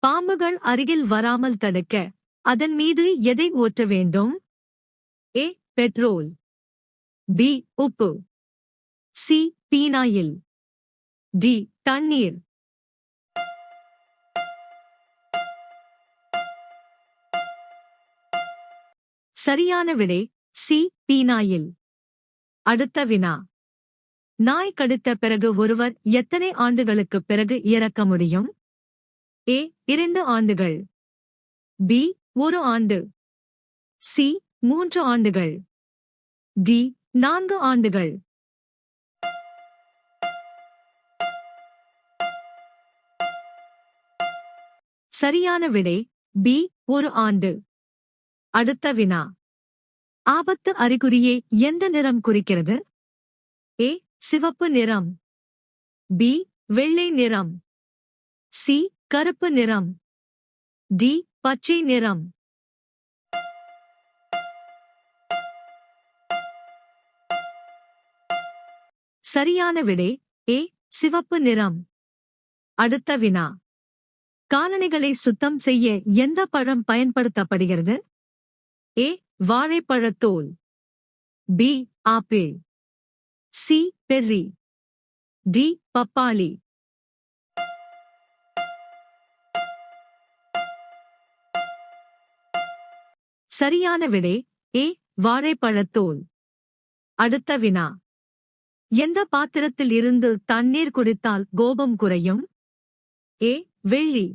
பாம்புகள் அருகில் வராமல் தடுக்க அதன் மீது எதை ஊற்ற வேண்டும்? ஏ. பெட்ரோல். பி. உப்பு. சி. பீனாயில். டி. தண்ணீர். சரியான விடை சி. பீனாயில். அடுத்த வினா. நாய் கடித்த பிறகு ஒருவர் எத்தனை ஆண்டுகளுக்குப் பிறகு இறக்க முடியும்? ஏ. 2 ஆண்டுகள். பி. 1 ஆண்டு. சி. 3 ஆண்டுகள். டி. 4 ஆண்டுகள். சரியான விடை பி. 1 ஆண்டு. அடுத்த வினா. ஆபத்து அறிகுறியை எந்த நிறம் குறிக்கிறது? ஏ. சிவப்பு நிறம். பி. வெள்ளை நிறம். சி. கருப்பு நிறம். டி. பச்சை நிறம். சரியான விடை ஏ. சிவப்பு நிறம். அடுத்த வினா. காலணிகளை சுத்தம் செய்ய எந்த பழம் பயன்படுத்தப்படுகிறது? ஏ. வாழைப்பழத்தோல். B. Apple. C. Berry. D. பப்பாளி. சரியான விடை ஏ. வாழைப்பழத்தோல். அடுத்த வினா. எந்த பாத்திரத்தில் இருந்து தண்ணீர் குடித்தால் கோபம் குறையும்? ஏ. வெள்ளி.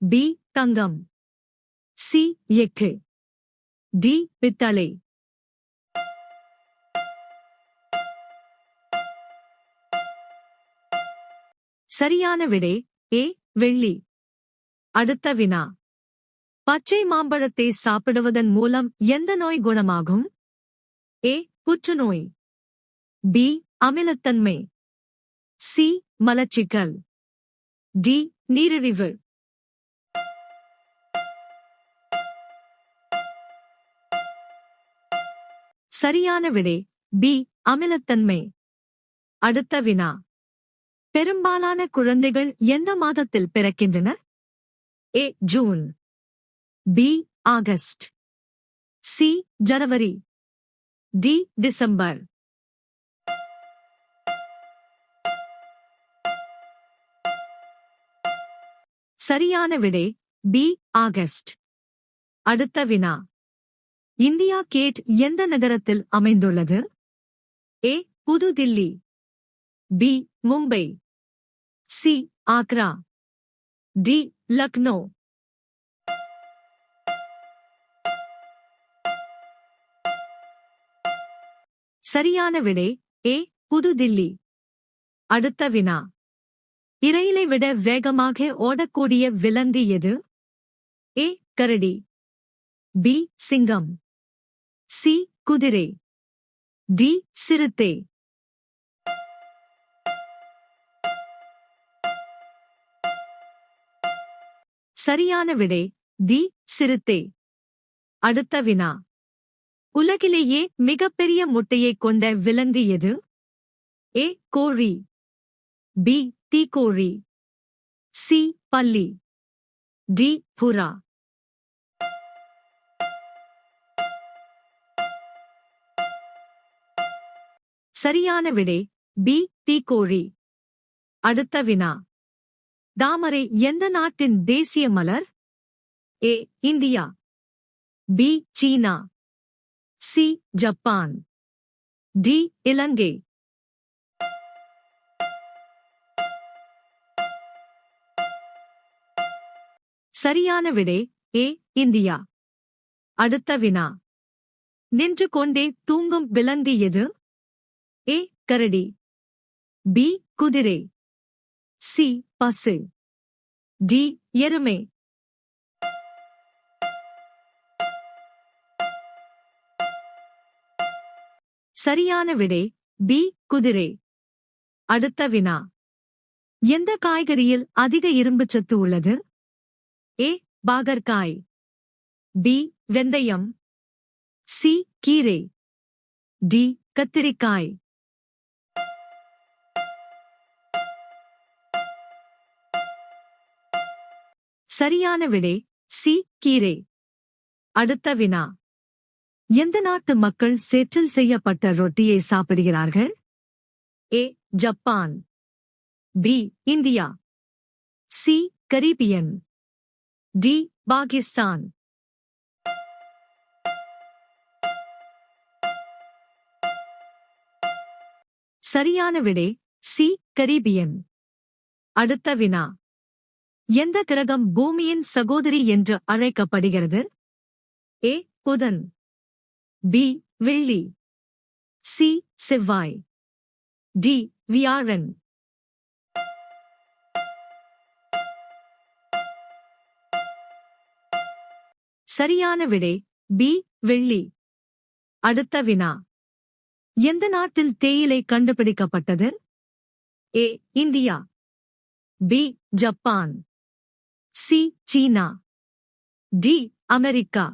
பி. தங்கம். சி. எஃகு. டி. பித்தளை. சரியான விடை ஏ. வெள்ளி. அடுத்த வினா. பச்சை மாம்பழத்தை சாப்பிடுவதன் மூலம் எந்த நோய் குணமாகும்? ஏ. புற்றுநோய். பி. அமிலத்தன்மை. சி. மலச்சிக்கல். டி. நீரிழிவு. சரியான விடை பி. அமிலத்தன்மை. அடுத்த வினா. பெரும்பாலான குழந்தைகள் எந்த மாதத்தில் பிறக்கின்றன? ஏ. ஜூன். பி. ஆகஸ்ட். சி. ஜனவரி. டி. டிசம்பர். சரியான விடை பி. ஆகஸ்ட். அடுத்த வினா. இந்தியா கேட் எந்த நகரத்தில் அமைந்துள்ளது? A. Pudhu Dilli. B. Mumbai. C. Agra. D. Lucknow. சரியான விடை ஏ. புது தில்லி. அடுத்த வினா. இரையிலை விட வேகமாக ஓடக்கூடிய விலங்கு எது? ஏ. கரடி. பி. சிங்கம். சி. குதிரை. டி. சிறுத்தை. சரியான விடை டி. சிறுத்தை. அடுத்த வினா. உலகிலேயே மிகப்பெரிய முட்டையைக் கொண்ட விலங்கு எது? ஏ. கோழி. பி. தீக்கோழி. சி. பல்லி. டி. புறா. சரியான விடை பி. தீக்கோழி. அடுத்த வினா. தாமரை எந்த நாட்டின் தேசிய மலர்? ஏ. India. B. China. C. Japan. D. இலங்கை. சரியான விடை ஏ. இந்தியா. அடுத்த வினா. நின்று கொண்டே தூங்கும் விலங்கு எது? ஏ. கரடி. பி. குதிரை. சி. பசு. டி. எருமை. சரியான விடை பி. குதிரை. அடுத்த வினா. எந்த காய்கறியில் அதிக இரும்புச்சத்து உள்ளது? ஏ. பாகற்காய். பி. வெந்தயம். சி. கீரை. டி. கத்திரிக்காய். சரியான விடை சி கீரை. அடுத்த வினா. எந்த நாட்டு மக்கள் சேற்றில் செய்யப்பட்ட ரொட்டியை சாப்பிடுகிறார்கள்? A Japan, B India, C Caribbean, D Pakistan. சரியான விடை சி கரீபியன். அடுத்த வினா. எந்த கிரகம் பூமியின் சகோதரி என்று அழைக்கப்படுகிறது? ஏ புதன், பி வெள்ளி, சி செவ்வாய், டி வியாழன். சரியான விடை பி வெள்ளி. அடுத்த வினா. எந்த நாட்டில் தேயிலை கண்டுபிடிக்கப்பட்டது? A India, B Japan, C China, D America.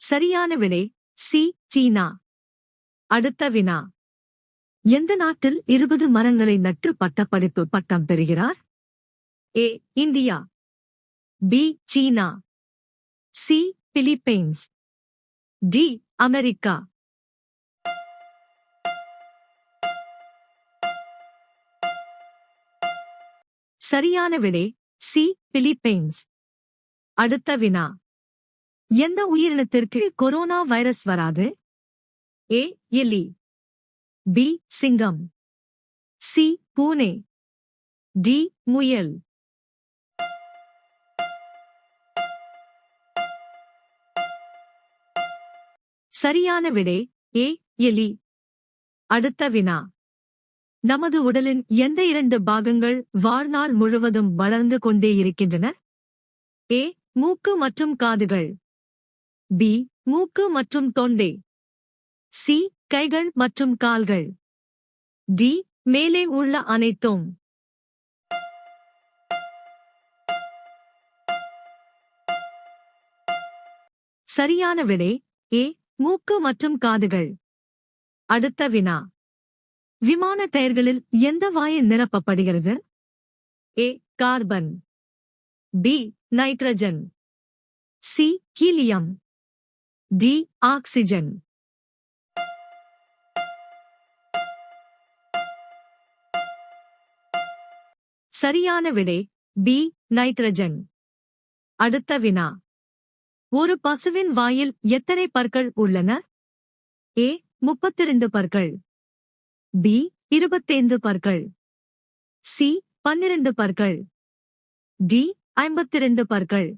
சரியான விடை சி சீனா. அடுத்த வினா. எந்த நாட்டில் 20 மரங்களை நட்டு பட்டப்படிப்பு பட்டம் பெறுகிறார்? A India, B China, C Philippines, D America. சரியான விடை சி பிலிப்பைன்ஸ். அடுத்த வினா. எந்த உயிரினத்திற்கு கொரோனா வைரஸ் வராது? ஏ எலி, பி சிங்கம், சி பூனை, டி முயல். சரியான விடை ஏ எலி. அடுத்த வினா. நமது உடலின் எந்த 2 பாகங்கள் வாழ்நாள் முழுவதும் வளர்ந்து கொண்டே இருக்கின்றன? ஏ மூக்கு மற்றும் காதுகள், பி மூக்கு மற்றும் தொண்டை, சி கைகள் மற்றும் கால்கள், டி மேலே உள்ள அனைத்தும். சரியான விடை ஏ மூக்கு மற்றும் காதுகள். அடுத்த வினா. விமான டயர்களில் எந்த வாயு நிரப்பப்படுகிறது? A carbon, B nitrogen, C helium, D oxygen. சரியான விடை பி நைட்ரஜன். அடுத்த வினா. ஒரு பசுவின் வாயில் எத்தனை பற்கள் உள்ளன? ஏ 32 பற்கள், பி 25 பற்கள், சி 12 பற்கள், டி 52 பற்கள்.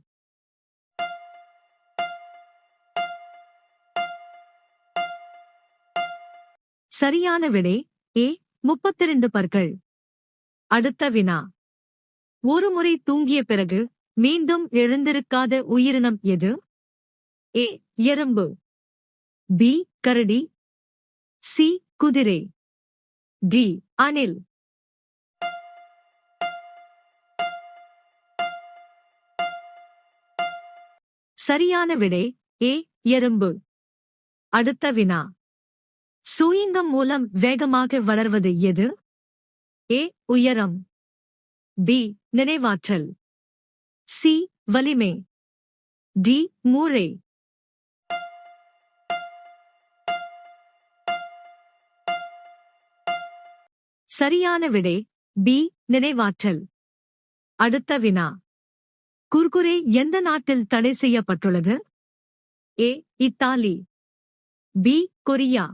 சரியான விடை ஏ 32 பற்கள். அடுத்த வினா. ஒரு முறை தூங்கிய பிறகு மீண்டும் எழுந்திருக்காத உயிரினம் எது? ஏ எறும்பு, பி கரடி, சி குதிரை, டி அணில். சரியான விடை ஏ எறும்பு. அடுத்த வினா. சூயிங்கம் மூலம் வேகமாக வளர்வது எது? ஏ உயரம், பி நினைவாற்றல், சி வலிமை, டி மூளை. சரியான விடை பி நினைவாற்றல். அடுத்த வினா. குர்குரே எந்த நாட்டில் தடை செய்யப்பட்டுள்ளது? ஏ இத்தாலி, பி கொரியா,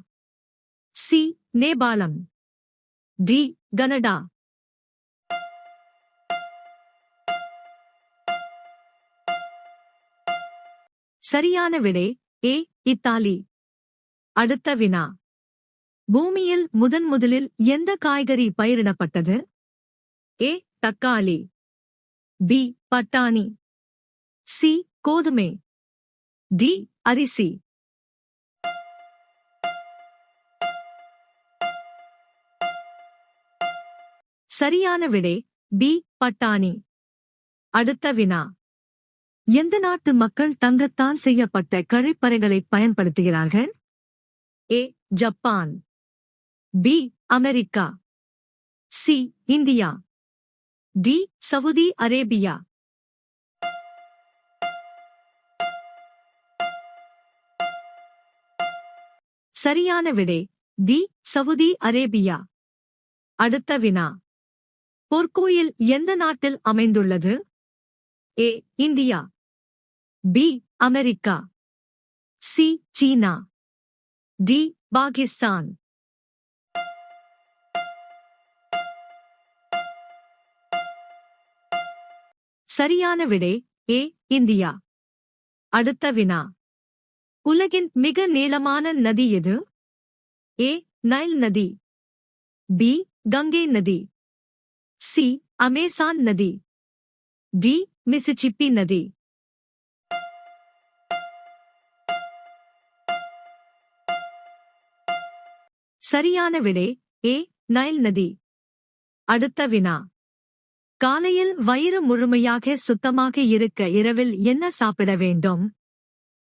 சி நேபாளம், டி கனடா. சரியான விடை ஏ இத்தாலி. அடுத்த வினா. பூமியில் முதலில் எந்த காய்கறி பயிரிடப்பட்டது? ஏ தக்காளி, பி பட்டாணி, சி கோதுமை, டி அரிசி. சரியான விடை பி பட்டாணி. அடுத்த வினா. எந்த நாட்டு மக்கள் தங்கத்தால் செய்யப்பட்ட கழிப்பறைகளை பயன்படுத்துகிறார்கள்? A Japan, B America, C India, D Saudi Arabia. சரியான விடை டி சவுதி அரேபியா. அடுத்த வினா. பொற்கோயில் எந்த நாட்டில் அமைந்துள்ளது? A India, B America, C China, D Pakistan. சரியான விடை ஏ இந்தியா. அடுத்த வினா. உலகின் மிக நீளமான நதி எது? ஏ நைல் நதி, பி கங்கை நதி, சி அமேசான் நதி, டி மிசிசிப்பி நதி. சரியான விடை ஏ நைல் நதி. அடுத்த வினா. காலையில் வயிறு முழுமையாக சுத்தமாக இருக்க இரவில் என்ன சாப்பிட வேண்டும்?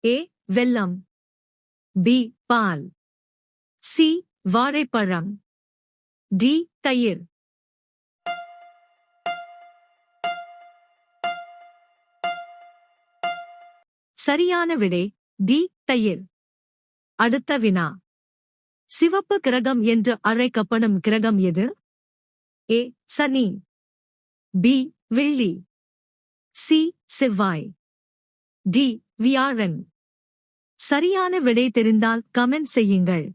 ஏ வெல்லம், பி பால், சி வாழைப்பழம், டி தயிர். சரியான விடை டி தயிர். அடுத்த வினா. சிவப்பு கிரகம் என்று அழைக்கப்படும் கிரகம் எது? ஏ சனி, பி வெள்ளி, சி செவ்வாய், டி வியாழன். சரியான விடை தெரிந்தால் கமெண்ட் செய்யுங்கள்.